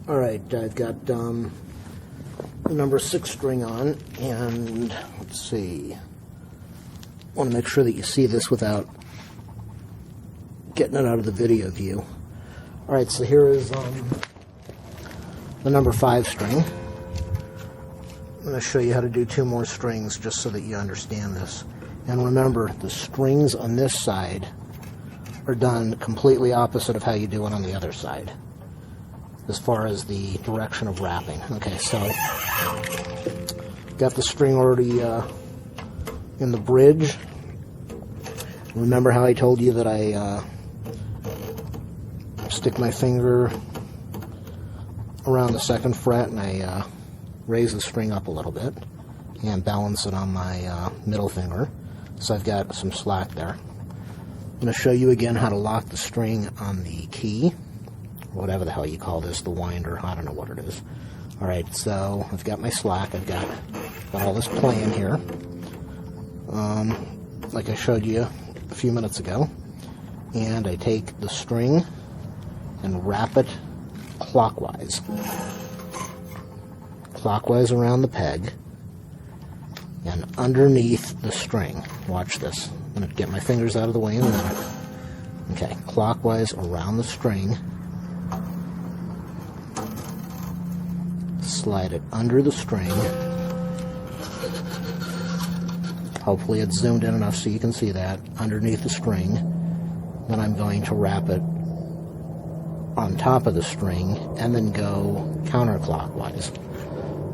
Alright, I've got the number 6 string on, and let's see. I want to make sure that you see this without getting it out of the video view. Alright, so here is the number 5 string. I'm going to show you how to do 2 more strings just so that you understand this. And remember, the strings on this side are done completely opposite of how you do it on the other side, as far as the direction of wrapping. Okay, so got the string already in the bridge. Remember how I told you that I stick my finger around the 2nd fret and I raise the string up a little bit and balance it on my middle finger, so I've got some slack there. I'm going to show you again how to lock the string on the key, whatever the hell you call this, the winder, I don't know what it is. Alright, so I've got my slack, I've got all this playing here, like I showed you a few minutes ago, and I take the string and wrap it clockwise around the peg and underneath the string. Watch this. I'm going to get my fingers out of the way in a minute. Okay, clockwise around the string. Slide it under the string. Hopefully it's zoomed in enough so you can see that. Underneath the string. Then I'm going to wrap it on top of the string and then go counterclockwise.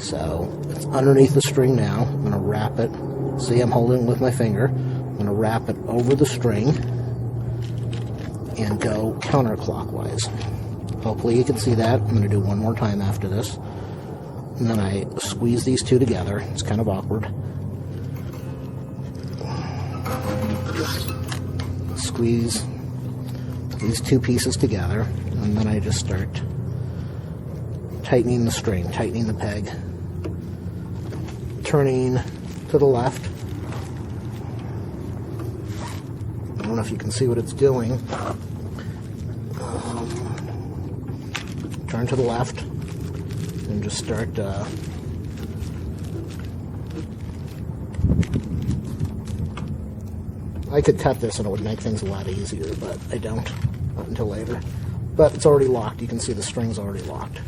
So it's underneath the string now. I'm going to wrap it. See, I'm holding it with my finger. I'm going to wrap it over the string and go counterclockwise. Hopefully you can see that. I'm going to do one more time after this. And then I squeeze these two together. It's kind of awkward. Squeeze these 2 pieces together, and then I just start tightening the string, tightening the peg, turning to the left. I don't know if you can see what it's doing. Turn to the left and just start I could cut this and it would make things a lot easier, but I don't, not until later. But it's already locked. You can see the string's already locked.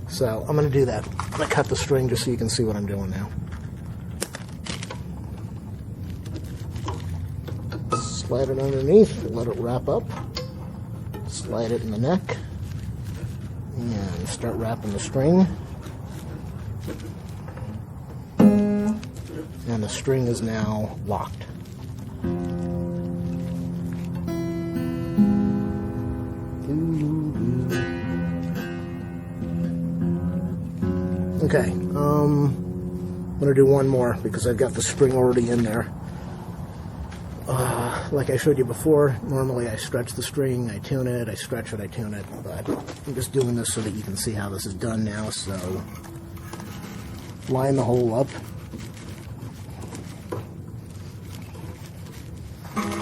So I'm going to do that. I'm going to cut the string just so you can see what I'm doing now. Slide it underneath, let it wrap up. Slide it in the neck. And start wrapping the string. And the string is now locked. Okay, I'm going to do one more because I've got the string already in there. Like I showed you before, normally I stretch the string, I tune it, I stretch it, I tune it, but I'm just doing this so that you can see how this is done now. So, line the hole up.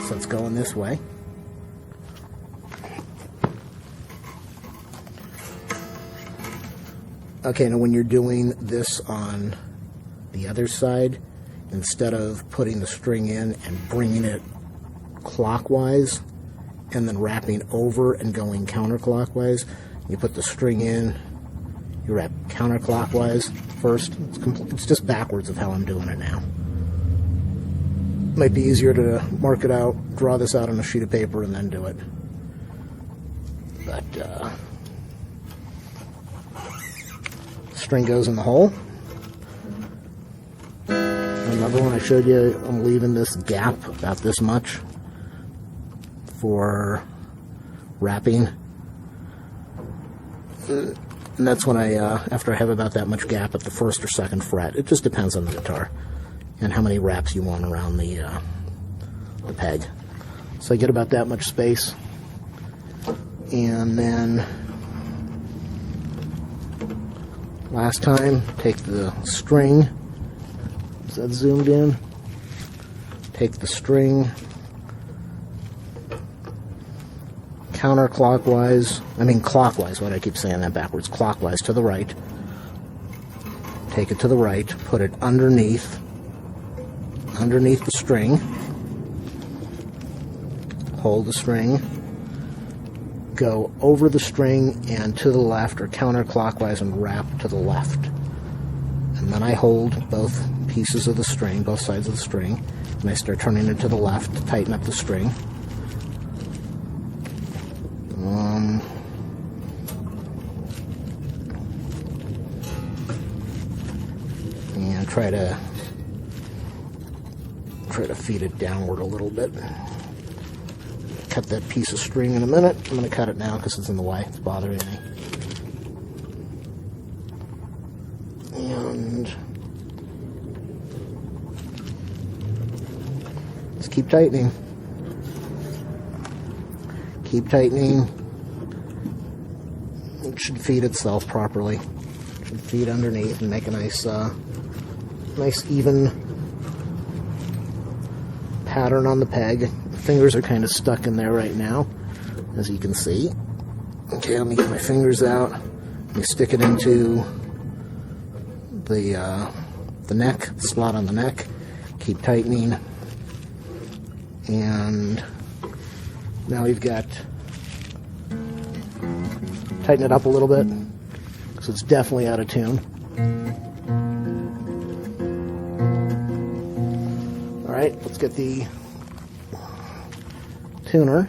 So it's going this way. Okay, now when you're doing this on the other side, instead of putting the string in and bringing it clockwise and then wrapping over and going counterclockwise, you put the string in, you wrap counterclockwise first. It's just backwards of how I'm doing it now. Might be easier to mark it out, draw this out on a sheet of paper, and then do it. But, string goes in the hole. Remember when I showed you I'm leaving this gap about this much for wrapping? And that's when after I have about that much gap at the 1st or 2nd fret. It just depends on the guitar and how many wraps you want around the peg. So I get about that much space, and then last time, take the string. Is that zoomed in? Take the string clockwise, why do I keep saying that backwards? Clockwise to the right. Take it to the right, put it underneath the string. Hold the string, go over the string and to the left or counterclockwise and wrap to the left. And then I hold both pieces of the string, both sides of the string, and I start turning it to the left to tighten up the string. And try to feed it downward a little bit. Cut that piece of string in a minute. I'm going to cut it now because it's in the way. It's bothering me. And just keep tightening. Keep tightening. It should feed itself properly. It should feed underneath and make a nice even pattern on the peg. Fingers are kind of stuck in there right now, as you can see. Okay, let me get my fingers out. Let me stick it into the neck, the slot on the neck. Keep tightening. And now we've got, tighten it up a little bit, because it's definitely out of tune. Alright, let's get the tuner.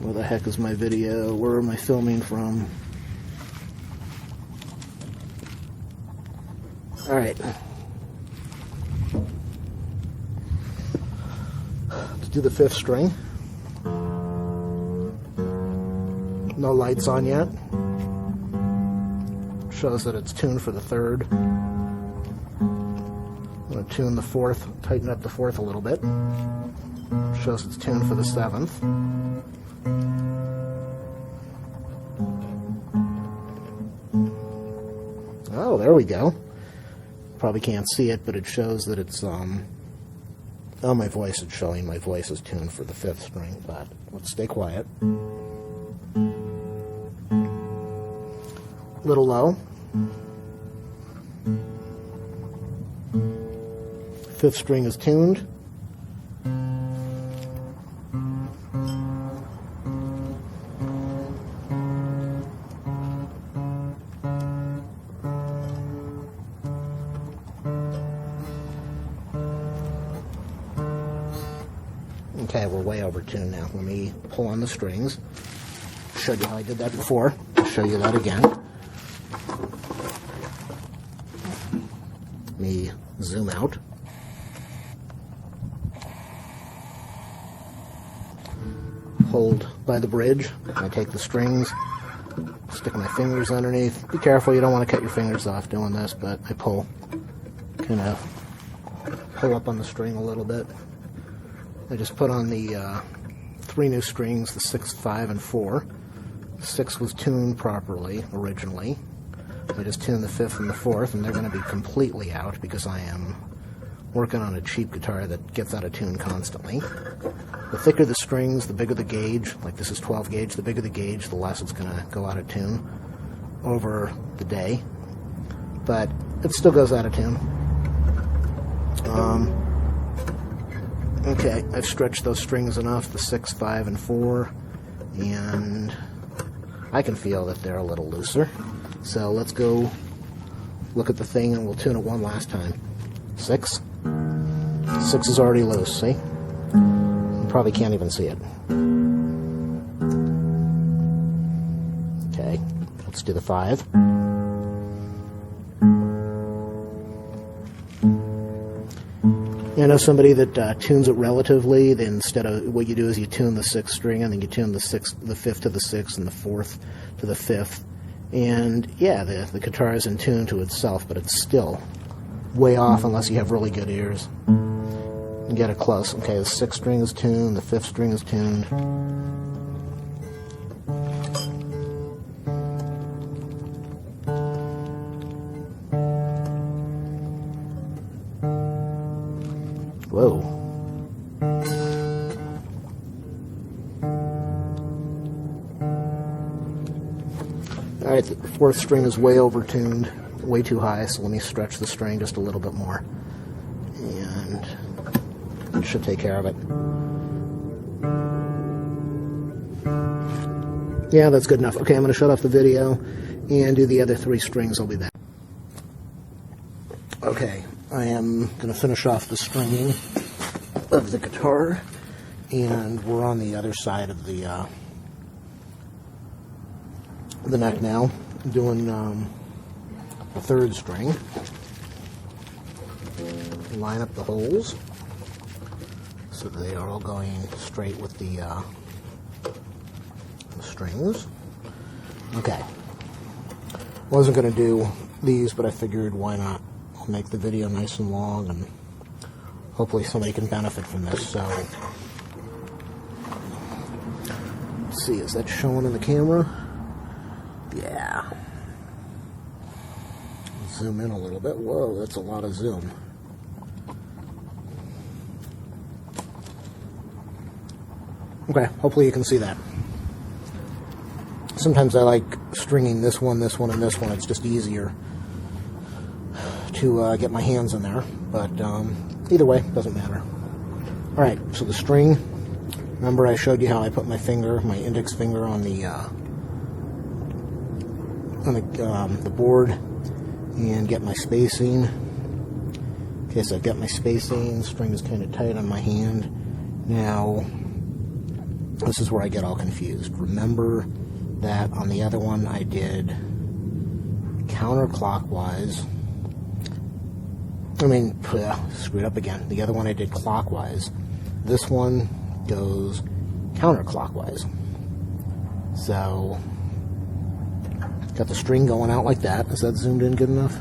Where the heck is my video? Where am I filming from? Alright. Let's do the 5th string. No lights on yet. Shows that it's tuned for the 3rd. I'm going to tune the 4th, tighten up the 4th a little bit. Shows it's tuned for the 7th. Oh, there we go. Probably can't see it, but it shows that it's, oh, my voice is showing. My voice is tuned for the 5th string, but let's stay quiet. Little low. 5th string is tuned. Okay, we're way over tune now. Let me pull on the strings. Showed you how I did that before. I'll show you that again. Let me zoom out. Hold by the bridge. I take the strings, stick my fingers underneath. Be careful, you don't want to cut your fingers off doing this, but I pull, kind of pull up on the string a little bit. I just put on the 3 new strings, the 6, 5, and 4. The 6 was tuned properly originally. I just tuned the 5th and the 4th, and they're going to be completely out because I am working on a cheap guitar that gets out of tune constantly. The thicker the strings, the bigger the gauge. Like this is 12 gauge. The bigger the gauge, the less it's going to go out of tune over the day. But it still goes out of tune. Okay, I've stretched those strings enough, the 6, 5, and 4, and I can feel that they're a little looser. So let's go look at the thing and we'll tune it one last time. 6. 6 is already loose, see? You probably can't even see it. Okay, let's do the 5. I know somebody that tunes it relatively. Then instead of what you do is you tune the 6th string and then you tune the 5th to the 6th and the 4th to the 5th. And yeah, the guitar is in tune to itself, but it's still way off unless you have really good ears. And get it close. Okay, the 6th string is tuned, the 5th string is tuned. Whoa. Alright, the fourth string is way overtuned, way too high, so let me stretch the string just a little bit more. And it should take care of it. Yeah, that's good enough. Okay, I'm going to shut off the video and do the other 3 strings. I'll be back. Okay, I am going to finish off the stringing of the guitar, and we're on the other side of the neck now, doing the 3rd string. Line up the holes so that they are all going straight with the strings. Okay. Wasn't going to do these, but I figured why not? I'll make the video nice and long, and hopefully somebody can benefit from this. So, let's see, is that showing in the camera? Yeah. Zoom in a little bit. Whoa, that's a lot of zoom. Okay, hopefully you can see that. Sometimes I like stringing this one, and this one. It's just easier to get my hands in there. But either way, doesn't matter. Alright, so the string. Remember I showed you how I put my finger, my index finger on the board and get my spacing. Okay, so I've got my spacing. String is kind of tight on my hand. Now, this is where I get all confused. Remember that on the other one I did counterclockwise. Screwed up again. The other one I did clockwise. This one goes counterclockwise. So, got the string going out like that. Is that zoomed in good enough?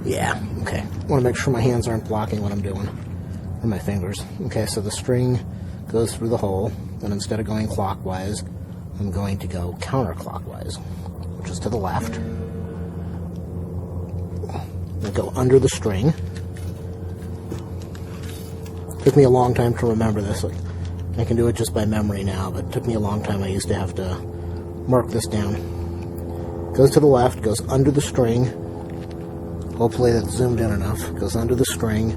Yeah, okay. I want to make sure my hands aren't blocking what I'm doing. Or my fingers. Okay, so the string goes through the hole. Then instead of going clockwise, I'm going to go counterclockwise, which is to the left. And go under the string. Took me a long time to remember this. I can do it just by memory now, but it took me a long time. I used to have to mark this down. Goes to the left, goes under the string. Hopefully that's zoomed in enough. Goes under the string,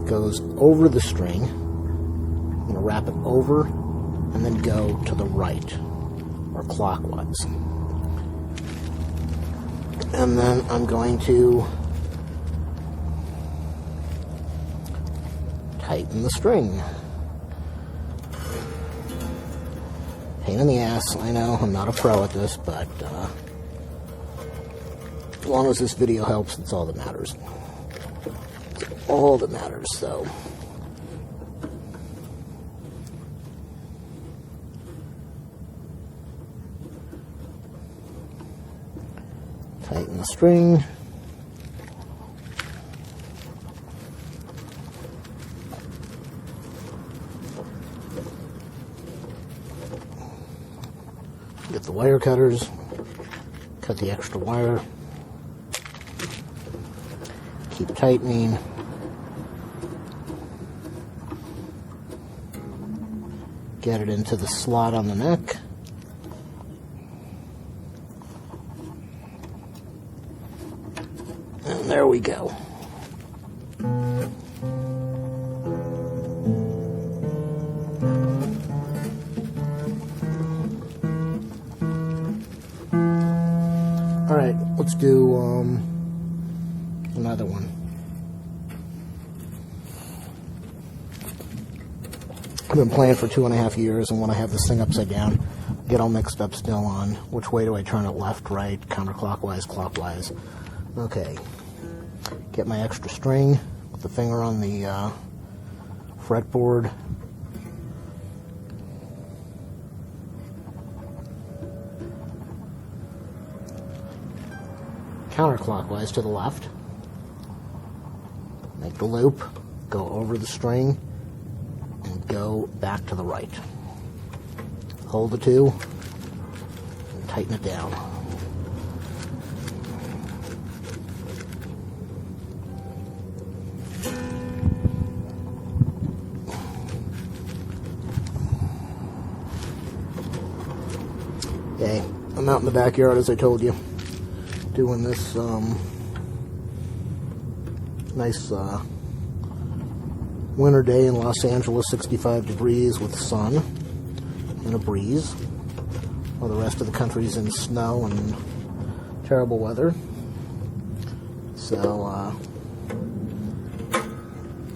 goes over the string. I'm going to wrap it over and then go to the right, or clockwise. And then I'm going to tighten the string. Pain in the ass, I know, I'm not a pro at this, but as long as this video helps, that's all that matters. It's all that matters, so. Tighten the string. Get the wire cutters, cut the extra wire, keep tightening, get it into the slot on the neck, and there we go. Alright, let's do another one. I've been playing for 2.5 years, and when I have this thing upside down, I get all mixed up still on which way do I turn it, left, right, counterclockwise, clockwise. Okay, get my extra string, put the finger on the fretboard. Counterclockwise to the left. Make the loop, go over the string, and go back to the right. Hold the two, and tighten it down. Okay, I'm out in the backyard, as I told you, doing this nice winter day in Los Angeles, 65 degrees with sun and a breeze, while the rest of the country's in snow and terrible weather. So,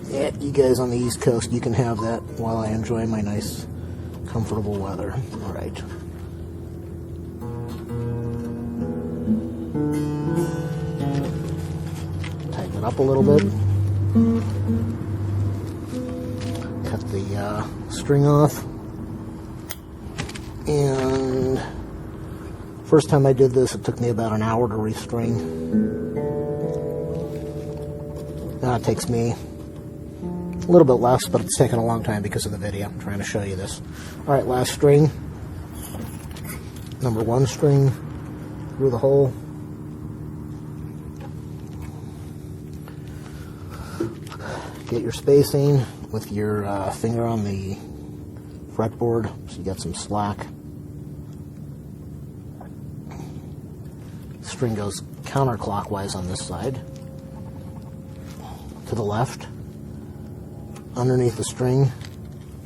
yeah, you guys on the East Coast, you can have that while I enjoy my nice, comfortable weather. All right. Tighten it up a little bit. Cut the string off. And first time I did this, it took me about an hour to restring. Now it takes me a little bit less, but it's taken a long time because of the video. I'm trying to show you this. Alright, last string. Number 1 string through the hole. Get your spacing with your finger on the fretboard so you get some slack. The string goes counterclockwise on this side. To the left. Underneath the string,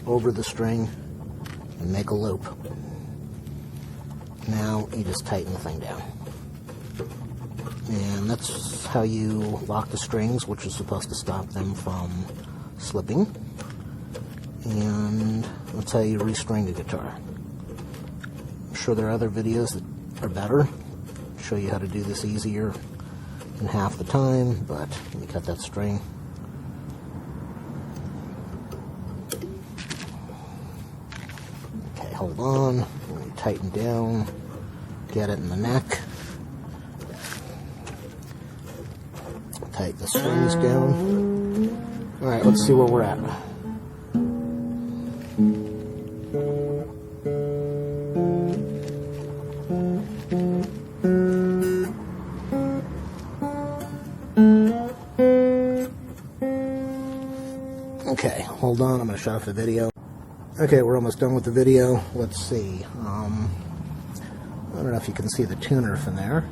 over the string, and make a loop. Now you just tighten the thing down. And that's how you lock the strings, which is supposed to stop them from slipping. And that's how you restring a guitar. I'm sure there are other videos that are better, show you how to do this easier in half the time, but let me cut that string. Hold on, tighten down, get it in the neck, tighten the strings down. Alright, let's see where we're at. Okay, hold on, I'm going to shut off the video. Okay, we're almost done with the video. Let's see. I don't know if you can see the tuner from there.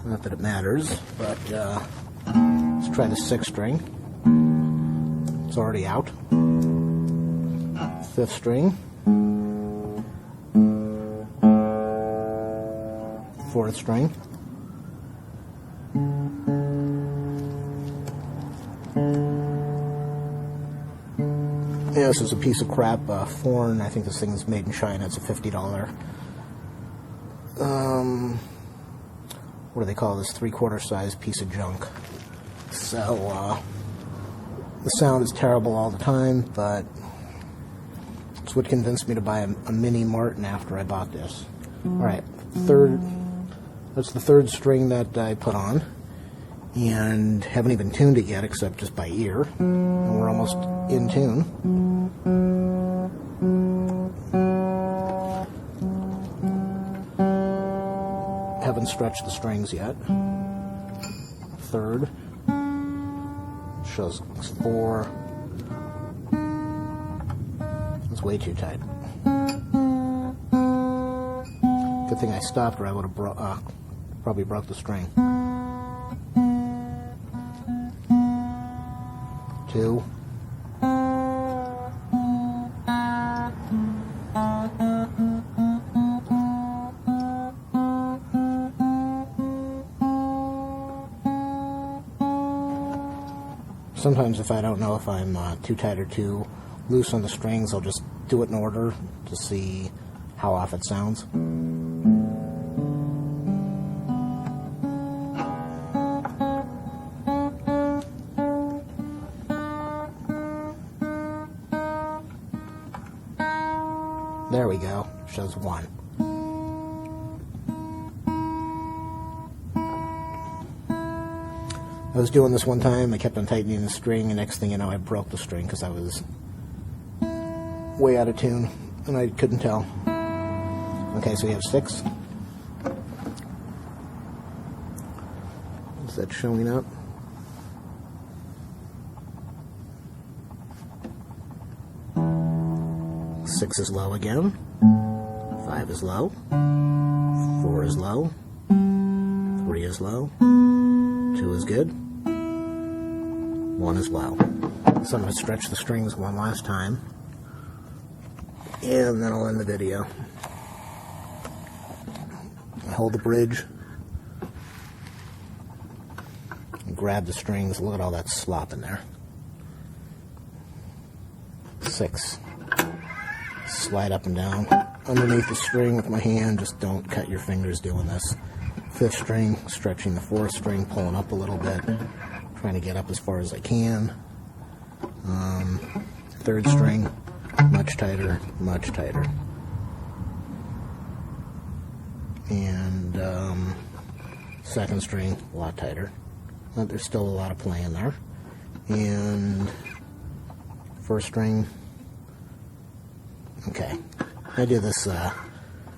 Not that it matters, but let's try the 6th string. It's already out. 5th string. 4th string. Yeah, this is a piece of crap, Thorn. I think this thing is made in China. It's a $50. What do they call this? 3/4 size piece of junk. So, the sound is terrible all the time, but it's what convinced me to buy a mini Martin after I bought this. Alright, that's the 3rd string that I put on. And haven't even tuned it yet, except just by ear. And we're almost in tune. Haven't stretched the strings yet. 3rd. Shows 4. It's way too tight. Good thing I stopped, or I would have probably broke the string. 2. Sometimes if I don't know if I'm too tight or too loose on the strings, I'll just do it in order to see how off it sounds. There we go. Shows 1. I was doing this one time, I kept on tightening the string, and next thing you know, I broke the string because I was way out of tune, and I couldn't tell. Okay, so we have 6. Is that showing up? Six is low again. 5 is low, 4 is low, 3 is low, 2 is good, 1 is low. So I'm going to stretch the strings one last time, and then I'll end the video. I hold the bridge, and grab the strings. Look at all that slop in there. 6. Slide up and down underneath the string with my hand. Just don't cut your fingers doing this. 5th string, stretching the 4th string, pulling up a little bit, trying to get up as far as I can. 3rd string, much tighter, much tighter. And 2nd string, a lot tighter. But there's still a lot of play in there. And 1st string. Okay, I did this a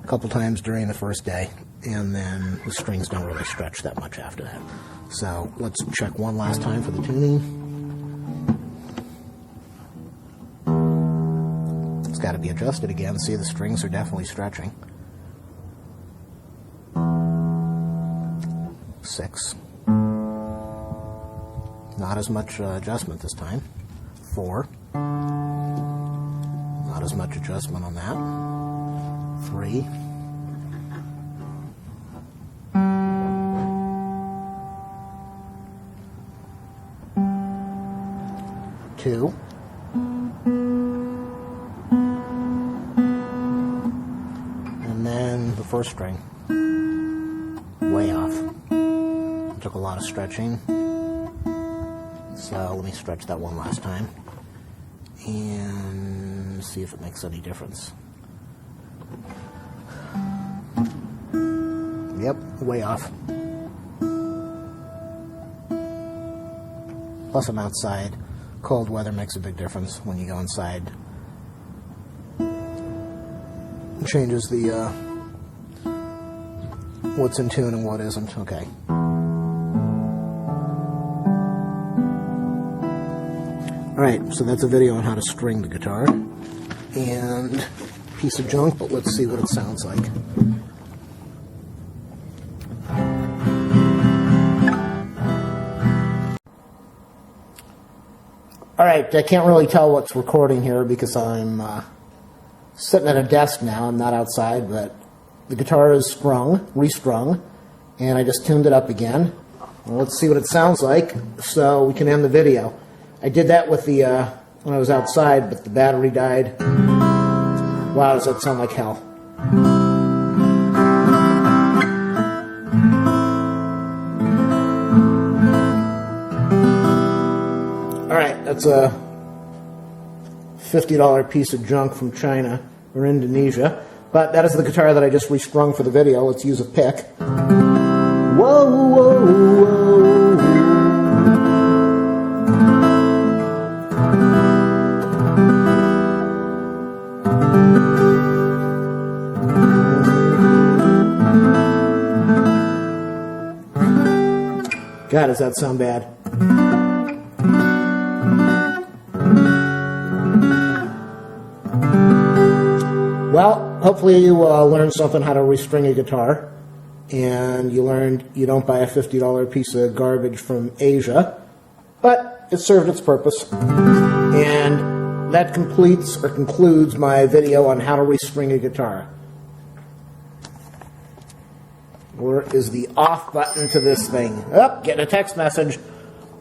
couple times during the first day, and then the strings don't really stretch that much after that. So let's check one last time for the tuning. It's got to be adjusted again. See, the strings are definitely stretching. 6. Not as much adjustment this time. 4. Not as much adjustment on that. 3. 2. And then the 1st string. Way off. It took a lot of stretching. So let me stretch that one last time and see if it makes any difference. Yep, way off. Plus I'm outside. Cold weather makes a big difference when you go inside. It changes the what's in tune and what isn't. Okay. Alright, so that's a video on how to string the guitar. And piece of junk, but let's see what it sounds like. Alright, I can't really tell what's recording here because I'm sitting at a desk now. I'm not outside, but the guitar is restrung, and I just tuned it up again. Well, let's see what it sounds like so we can end the video. I did that with the when I was outside, but the battery died. Wow, does that sound like hell. Alright, that's a $50 piece of junk from China or Indonesia. But that is the guitar that I just restrung for the video. Let's use a pick. Whoa, whoa, whoa. God, does that sound bad? Well, hopefully you learned something how to restring a guitar, and you learned you don't buy a $50 piece of garbage from Asia, but it served its purpose. And that completes or concludes my video on how to restring a guitar. Where is the off button to this thing? Oh, getting a text message.